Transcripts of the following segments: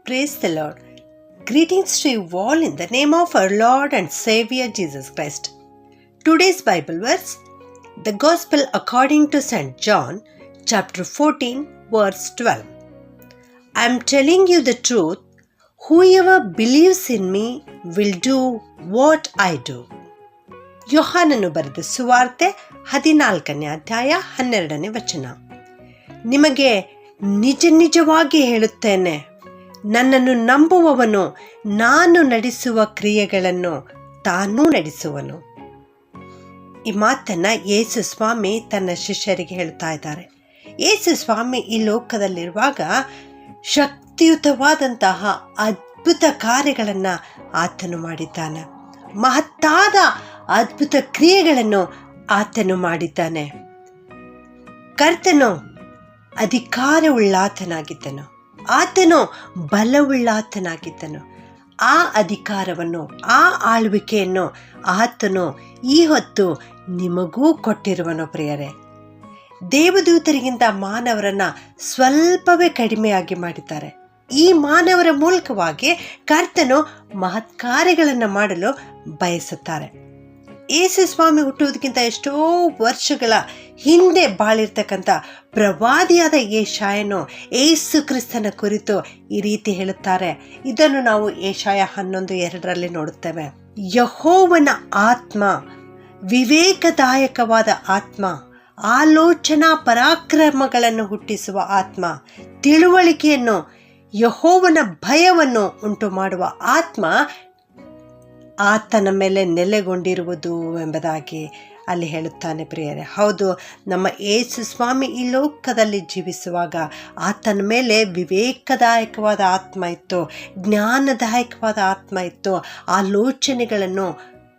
Praise the Lord. Greetings to you all in the name of our Lord and Savior Jesus Christ. Today's Bible verse, the Gospel according to St. John, chapter 14, verse 12. I am telling you the truth, whoever believes in me will do what I do. ಯೋಹಾನನು ಬರೆದ ಸುವಾರ್ತೆ 14ನೇ ಅಧ್ಯಾಯ 12ನೇ ವಚನ. ನಿಮಗೆ ನಿಜವಾಗಿ ಹೇಳುತ್ತೇನೆ, ನನ್ನನ್ನು ನಂಬುವವನು ನಾನು ನಡೆಸುವ ಕ್ರಿಯೆಗಳನ್ನು ತಾನೂ ನಡೆಸುವನು. ಈ ಮಾತನ್ನು ಯೇಸು ಸ್ವಾಮಿ ತನ್ನ ಶಿಷ್ಯರಿಗೆ ಹೇಳ್ತಾ ಇದ್ದಾರೆ. ಯೇಸು ಸ್ವಾಮಿ ಈ ಲೋಕದಲ್ಲಿರುವಾಗ ಶಕ್ತಿಯುತವಾದಂತಹ ಅದ್ಭುತ ಕಾರ್ಯಗಳನ್ನು ಆತನು ಮಾಡಿದ್ದಾನೆ. ಮಹತ್ತಾದ ಅದ್ಭುತ ಕ್ರಿಯೆಗಳನ್ನು ಆತನು ಮಾಡಿದ್ದಾನೆ. ಕರ್ತನು ಅಧಿಕಾರವುಳ್ಳಾತನಾಗಿದ್ದನು, ಆತನು ಬಲವುಳ್ಳಾತನಾಗಿದ್ದನು. ಆ ಅಧಿಕಾರವನ್ನು, ಆ ಆಳ್ವಿಕೆಯನ್ನು ಆತನು ಈ ಹೊತ್ತು ನಿಮಗೂ ಕೊಟ್ಟಿರುವನು. ಪ್ರಿಯರೇ, ದೇವದೂತರಿಗಿಂತ ಮಾನವರನ್ನು ಸ್ವಲ್ಪವೇ ಕಡಿಮೆಯಾಗಿ ಮಾಡಿದ್ದಾರೆ. ಈ ಮಾನವರ ಮೂಲಕವಾಗಿ ಕರ್ತನು ಮಹತ್ ಕಾರ್ಯಗಳನ್ನು ಮಾಡಲು ಬಯಸುತ್ತಾರೆ. ಯೇಸು ಸ್ವಾಮಿ ಹುಟ್ಟುವುದಕ್ಕಿಂತ ಎಷ್ಟೋ ವರ್ಷಗಳ ಹಿಂದೆ ಬಾಳಿರ್ತಕ್ಕಂಥ ಪ್ರವಾದಿಯಾದ ಯೆಶಾಯನು ಯೇಸು ಕ್ರಿಸ್ತನ ಕುರಿತು ಈ ರೀತಿ ಹೇಳುತ್ತಾರೆ. ಇದನ್ನು ನಾವು ಯೆಶಾಯ 11:2 ನೋಡುತ್ತೇವೆ. ಯೆಹೋವನ ಆತ್ಮ, ವಿವೇಕದಾಯಕವಾದ ಆತ್ಮ, ಆಲೋಚನಾ ಪರಾಕ್ರಮಗಳನ್ನು ಹುಟ್ಟಿಸುವ ಆತ್ಮ, ತಿಳುವಳಿಕೆಯನ್ನು, ಯೆಹೋವನ ಭಯವನ್ನು ಉಂಟು ಮಾಡುವ ಆತ್ಮ ಆತನ ಮೇಲೆ ನೆಲೆಗೊಂಡಿರುವುದು ಎಂಬುದಾಗಿ ಅಲ್ಲಿ ಹೇಳುತ್ತಾನೆ. ಪ್ರಿಯರೇ, ಹೌದು, ನಮ್ಮ ಯೇಸು ಸ್ವಾಮಿ ಈ ಲೋಕದಲ್ಲಿ ಜೀವಿಸುವಾಗ ಆತನ ಮೇಲೆ ವಿವೇಕದಾಯಕವಾದ ಆತ್ಮ ಇತ್ತು, ಜ್ಞಾನದಾಯಕವಾದ ಆತ್ಮ ಇತ್ತು, ಆಲೋಚನೆಗಳನ್ನು,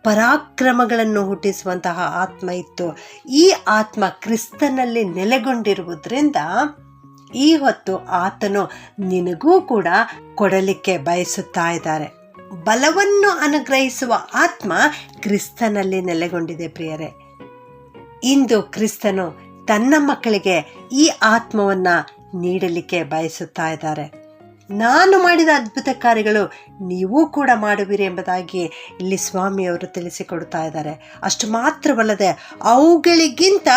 ಪರಾಕ್ರಮಗಳನ್ನು ಹುಟ್ಟಿಸುವಂತಹ ಆತ್ಮ ಇತ್ತು. ಈ ಆತ್ಮ ಕ್ರಿಸ್ತನಲ್ಲಿ ನೆಲೆಗೊಂಡಿರುವುದರಿಂದ ಈ ಹೊತ್ತು ಆತನು ನಿನಗೂ ಕೂಡ ಕೊಡಲಿಕ್ಕೆ ಬಯಸುತ್ತಾ ಇದ್ದಾರೆ. ಬಲವನ್ನು ಅನುಗ್ರಹಿಸುವ ಆತ್ಮ ಕ್ರಿಸ್ತನಲ್ಲಿ ನೆಲೆಗೊಂಡಿದೆ. ಪ್ರಿಯರೇ, ಇಂದು ಕ್ರಿಸ್ತನು ತನ್ನ ಮಕ್ಕಳಿಗೆ ಈ ಆತ್ಮವನ್ನು ನೀಡಲಿಕ್ಕೆ ಬಯಸುತ್ತಾ ಇದ್ದಾರೆ. ನಾನು ಮಾಡಿದ ಅದ್ಭುತ ಕಾರ್ಯಗಳು ನೀವು ಕೂಡ ಮಾಡುವಿರಿ ಎಂಬುದಾಗಿ ಇಲ್ಲಿ ಸ್ವಾಮಿಯವರು ತಿಳಿಸಿಕೊಡ್ತಾ ಇದ್ದಾರೆ. ಅಷ್ಟು ಮಾತ್ರವಲ್ಲದೆ ಅವುಗಳಿಗಿಂತ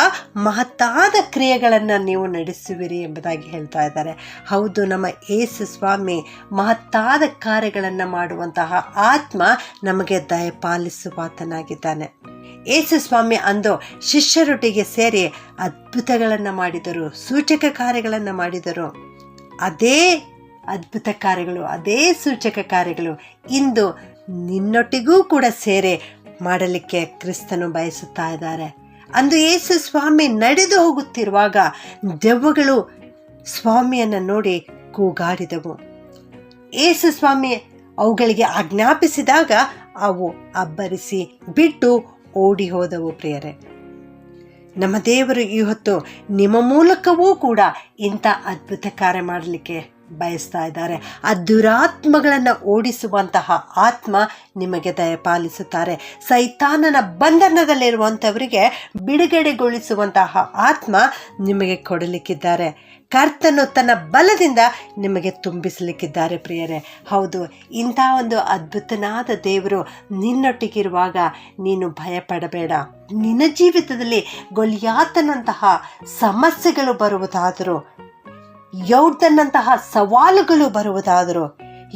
ಮಹತ್ತಾದ ಕ್ರಿಯೆಗಳನ್ನು ನೀವು ನಡೆಸುವಿರಿ ಎಂಬುದಾಗಿ ಹೇಳ್ತಾ ಇದ್ದಾರೆ. ಹೌದು, ನಮ್ಮ ಯೇಸು ಸ್ವಾಮಿ ಮಹತ್ತಾದ ಕಾರ್ಯಗಳನ್ನು ಮಾಡುವಂತಹ ಆತ್ಮ ನಮಗೆ ದಯಪಾಲಿಸುವಾತನಾಗಿದ್ದಾನೆ. ಯೇಸು ಸ್ವಾಮಿ ಅಂದು ಶಿಷ್ಯರೊಟ್ಟಿಗೆ ಸೇರಿ ಅದ್ಭುತಗಳನ್ನು ಮಾಡಿದರು, ಸೂಚಕ ಕಾರ್ಯಗಳನ್ನು ಮಾಡಿದರು. ಅದೇ ಅದ್ಭುತ ಕಾರ್ಯಗಳು, ಅದೇ ಸೂಚಕ ಕಾರ್ಯಗಳು ಇಂದು ನಿನ್ನೊಟ್ಟಿಗೂ ಕೂಡ ಸೇರಿ ಮಾಡಲಿಕ್ಕೆ ಕ್ರಿಸ್ತನು ಬಯಸುತ್ತಾ ಇದ್ದಾರೆ. ಅಂದು ಯೇಸು ಸ್ವಾಮಿ ನಡೆದು ಹೋಗುತ್ತಿರುವಾಗ ದೆವ್ವಗಳು ಸ್ವಾಮಿಯನ್ನು ನೋಡಿ ಕೂಗಾಡಿದವು. ಯೇಸು ಸ್ವಾಮಿ ಅವುಗಳಿಗೆ ಆಜ್ಞಾಪಿಸಿದಾಗ ಅವು ಅಬ್ಬರಿಸಿ ಬಿಟ್ಟು ಓಡಿ ಹೋದವು. ಪ್ರಿಯರೇ, ನಮ್ಮ ದೇವರು ಈ ಹೊತ್ತು ನಿಮ್ಮ ಮೂಲಕವೂ ಕೂಡ ಇಂಥ ಅದ್ಭುತ ಕಾರ್ಯ ಮಾಡಲಿಕ್ಕೆ ಬಯಸ್ತಾ ಇದ್ದಾರೆ. ಆ ದುರಾತ್ಮಗಳನ್ನು ಓಡಿಸುವಂತಹ ಆತ್ಮ ನಿಮಗೆ ದಯಪಾಲಿಸುತ್ತಾರೆ. ಸೈತಾನನ ಬಂಧನದಲ್ಲಿರುವಂಥವರಿಗೆ ಬಿಡುಗಡೆಗೊಳಿಸುವಂತಹ ಆತ್ಮ ನಿಮಗೆ ಕೊಡಲಿಕ್ಕಿದ್ದಾರೆ. ಕರ್ತನು ತನ್ನ ಬಲದಿಂದ ನಿಮಗೆ ತುಂಬಿಸಲಿಕ್ಕಿದ್ದಾರೆ. ಪ್ರಿಯರೇ, ಹೌದು, ಇಂಥ ಒಂದು ಅದ್ಭುತನಾದ ದೇವರು ನಿನ್ನೊಟ್ಟಿಗಿರುವಾಗ ನೀನು ಭಯಪಡಬೇಡ. ನಿನ್ನ ಜೀವಿತದಲ್ಲಿ ಗೊಲಿಯಾತನಂತಹ ಸಮಸ್ಯೆಗಳು ಬರುವುದಾದರೂ, ಯೌರ್ದನ್ನಂತಹ ಸವಾಲುಗಳು ಬರುವುದಾದರೂ,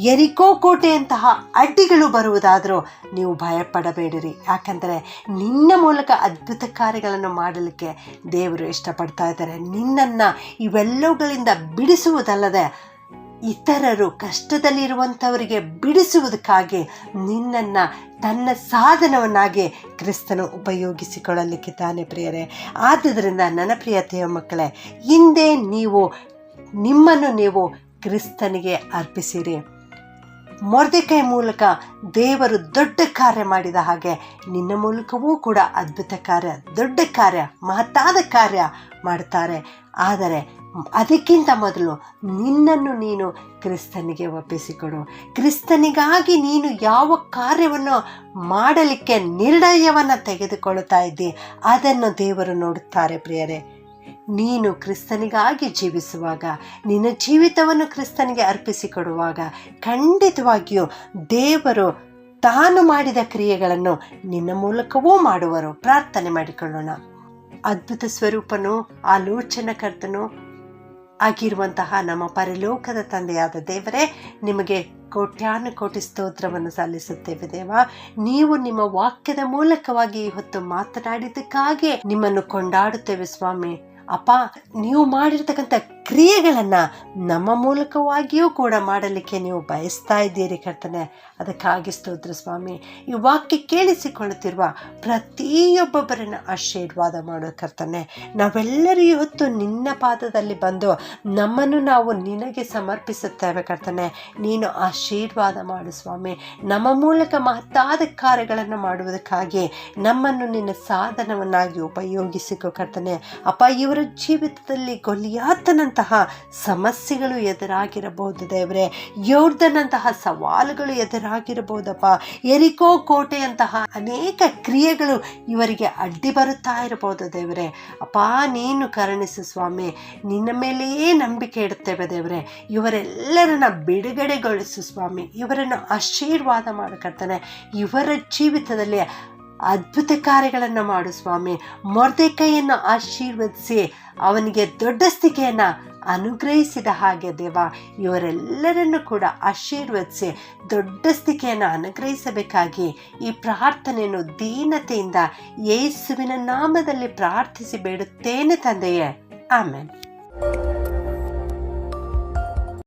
ಯೆರಿಕೋ ಕೋಟೆಯಂತಹ ಅಡ್ಡಿಗಳು ಬರುವುದಾದರೂ ನೀವು ಭಯಪಡಬೇಡಿರಿ. ಯಾಕಂದರೆ ನಿನ್ನ ಮೂಲಕ ಅದ್ಭುತ ಕಾರ್ಯಗಳನ್ನು ಮಾಡಲಿಕ್ಕೆ ದೇವರು ಇಷ್ಟಪಡ್ತಾ ಇದ್ದಾರೆ. ನಿನ್ನನ್ನು ಇವೆಲ್ಲವುಗಳಿಂದ ಬಿಡಿಸುವುದಲ್ಲದೆ ಇತರರು ಕಷ್ಟದಲ್ಲಿರುವಂಥವರಿಗೆ ಬಿಡಿಸುವುದಕ್ಕಾಗಿ ನಿನ್ನನ್ನು ತನ್ನ ಸಾಧನವನ್ನಾಗಿ ಕ್ರಿಸ್ತನು ಉಪಯೋಗಿಸಿಕೊಳ್ಳಲಿಕ್ಕಿದ್ದಾನೆ. ಪ್ರಿಯರೇ, ಆದುದರಿಂದ ನನ್ನ ಪ್ರಿಯ ದೇವ ಮಕ್ಕಳೇ, ಹಿಂದೆ ನಿಮ್ಮನ್ನು ನೀವು ಕ್ರಿಸ್ತನಿಗೆ ಅರ್ಪಿಸಿರಿ. ಮೊರ್ದೆಕೈ ಮೂಲಕ ದೇವರು ದೊಡ್ಡ ಕಾರ್ಯ ಮಾಡಿದ ಹಾಗೆ ನಿನ್ನ ಮೂಲಕವೂ ಕೂಡ ಅದ್ಭುತ ಕಾರ್ಯ, ದೊಡ್ಡ ಕಾರ್ಯ, ಮಹತ್ತಾದ ಕಾರ್ಯ ಮಾಡ್ತಾರೆ. ಆದರೆ ಅದಕ್ಕಿಂತ ಮೊದಲು ನಿನ್ನನ್ನು ನೀನು ಕ್ರಿಸ್ತನಿಗೆ ಒಪ್ಪಿಸಿಕೊಡು. ಕ್ರಿಸ್ತನಿಗಾಗಿ ನೀನು ಯಾವ ಕಾರ್ಯವನ್ನು ಮಾಡಲಿಕ್ಕೆ ನಿರ್ಣಯವನ್ನು ತೆಗೆದುಕೊಳ್ಳುತ್ತಾ ಇದ್ದಿ ಅದನ್ನು ದೇವರು ನೋಡುತ್ತಾರೆ. ಪ್ರಿಯರೇ, ನೀನು ಕ್ರಿಸ್ತನಿಗಾಗಿ ಜೀವಿಸುವಾಗ, ನಿನ್ನ ಜೀವಿತವನ್ನು ಕ್ರಿಸ್ತನಿಗೆ ಅರ್ಪಿಸಿಕೊಡುವಾಗ ಖಂಡಿತವಾಗಿಯೂ ದೇವರು ತಾನು ಮಾಡಿದ ಕ್ರಿಯೆಗಳನ್ನು ನಿನ್ನ ಮೂಲಕವೂ ಮಾಡುವರು. ಪ್ರಾರ್ಥನೆ ಮಾಡಿಕೊಳ್ಳೋಣ. ಅದ್ಭುತ ಸ್ವರೂಪನು, ಆಲೋಚನಕರ್ತನು ಆಗಿರುವಂತಹ ನಮ್ಮ ಪರಲೋಕದ ತಂದೆಯಾದ ದೇವರೇ, ನಿಮಗೆ ಕೋಟ್ಯಾನುಕೋಟಿ ಸ್ತೋತ್ರವನ್ನು ಸಲ್ಲಿಸುತ್ತೇವೆ ದೇವ. ನೀವು ನಿಮ್ಮ ವಾಕ್ಯದ ಮೂಲಕವಾಗಿ ಇವತ್ತು ಮಾತನಾಡಿದ್ದಕ್ಕಾಗಿ ನಿಮ್ಮನ್ನು ಕೊಂಡಾಡುತ್ತೇವೆ ಸ್ವಾಮಿ. ಅಪ್ಪ, ನೀವು ಮಾಡಿರ್ತಕ್ಕಂಥ ಕ್ರಿಯೆಗಳನ್ನು ನಮ್ಮ ಮೂಲಕವಾಗಿಯೂ ಕೂಡ ಮಾಡಲಿಕ್ಕೆ ನೀವು ಬಯಸ್ತಾ ಇದ್ದೀರಿ ಕರ್ತನೆ. ಅದಕ್ಕಾಗಿ ಸ್ತೋತ್ರ ಸ್ವಾಮಿ. ಈ ವಾಕ್ಯ ಕೇಳಿಸಿಕೊಳ್ಳುತ್ತಿರುವ ಪ್ರತಿಯೊಬ್ಬೊಬ್ಬರನ್ನು ಆಶೀರ್ವಾದ ಮಾಡೋ ಕರ್ತನೆ. ನಾವೆಲ್ಲರೂ ಇವತ್ತು ನಿನ್ನ ಪಾದದಲ್ಲಿ ಬಂದು ನಮ್ಮನ್ನು ನಾವು ನಿನಗೆ ಸಮರ್ಪಿಸುತ್ತೇವೆ ಕರ್ತನೆ. ನೀನು ಆಶೀರ್ವಾದ ಮಾಡು ಸ್ವಾಮಿ. ನಮ್ಮ ಮೂಲಕ ಮಹತ್ತಾದ ಕಾರ್ಯಗಳನ್ನು ಮಾಡುವುದಕ್ಕಾಗಿ ನಮ್ಮನ್ನು ನಿನ್ನ ಸಾಧನವನ್ನಾಗಿ ಉಪಯೋಗಿಸಿಕೊ ಕರ್ತನೆ. ಅಪ್ಪ, ಇವರ ಜೀವಿತದಲ್ಲಿ ಗೊಲಿಯಾತನಂತಹ ಸಮಸ್ಯೆಗಳು ಎದುರಾಗಿರಬಹುದು ದೇವರೇ. ಯೋರ್ದನಂತಹ ಸವಾಲುಗಳು ಎದುರಾಗಿರಬಹುದಪ್ಪ. ಎರಿಕೋ ಕೋಟೆಯಂತಹ ಅನೇಕ ಕ್ರಿಯೆಗಳು ಇವರಿಗೆ ಅಡ್ಡಿ ಬರುತ್ತಾ ಇರಬಹುದು ದೇವರೇ. ಅಪ್ಪ, ನೀನು ಕರುಣಿಸು ಸ್ವಾಮಿ. ನಿನ್ನ ಮೇಲೆಯೇ ನಂಬಿಕೆ ಇಡುತ್ತೇವೆ ದೇವರೇ. ಇವರೆಲ್ಲರನ್ನ ಬಿಡುಗಡೆಗೊಳಿಸು ಸ್ವಾಮಿ. ಇವರನ್ನು ಆಶೀರ್ವಾದ ಮಾಡಕರ್ತಾನೆ. ಇವರ ಜೀವಿತದಲ್ಲಿ ಅದ್ಭುತ ಕಾರ್ಯಗಳನ್ನು ಮಾಡು ಸ್ವಾಮಿ. ಮೊರ್ದೆಕೈಯನ್ನು ಆಶೀರ್ವದಿಸಿ ಅವನಿಗೆ ದೊಡ್ಡ ಸ್ಥಿತಿಯನ್ನು ಅನುಗ್ರಹಿಸಿದ ಹಾಗೆ ದೇವ, ಇವರೆಲ್ಲರನ್ನು ಕೂಡ ಆಶೀರ್ವದಿಸಿ ದೊಡ್ಡ ಸ್ಥಿತಿಯನ್ನು ಅನುಗ್ರಹಿಸಬೇಕಾಗಿ ಈ ಪ್ರಾರ್ಥನೆಯನ್ನು ದೀನತೆಯಿಂದ ಯೇಸುವಿನ ನಾಮದಲ್ಲಿ ಪ್ರಾರ್ಥಿಸಿ ಬೇಡುತ್ತೇನೆ ತಂದೆಯೇ. ಆಮೆನ್.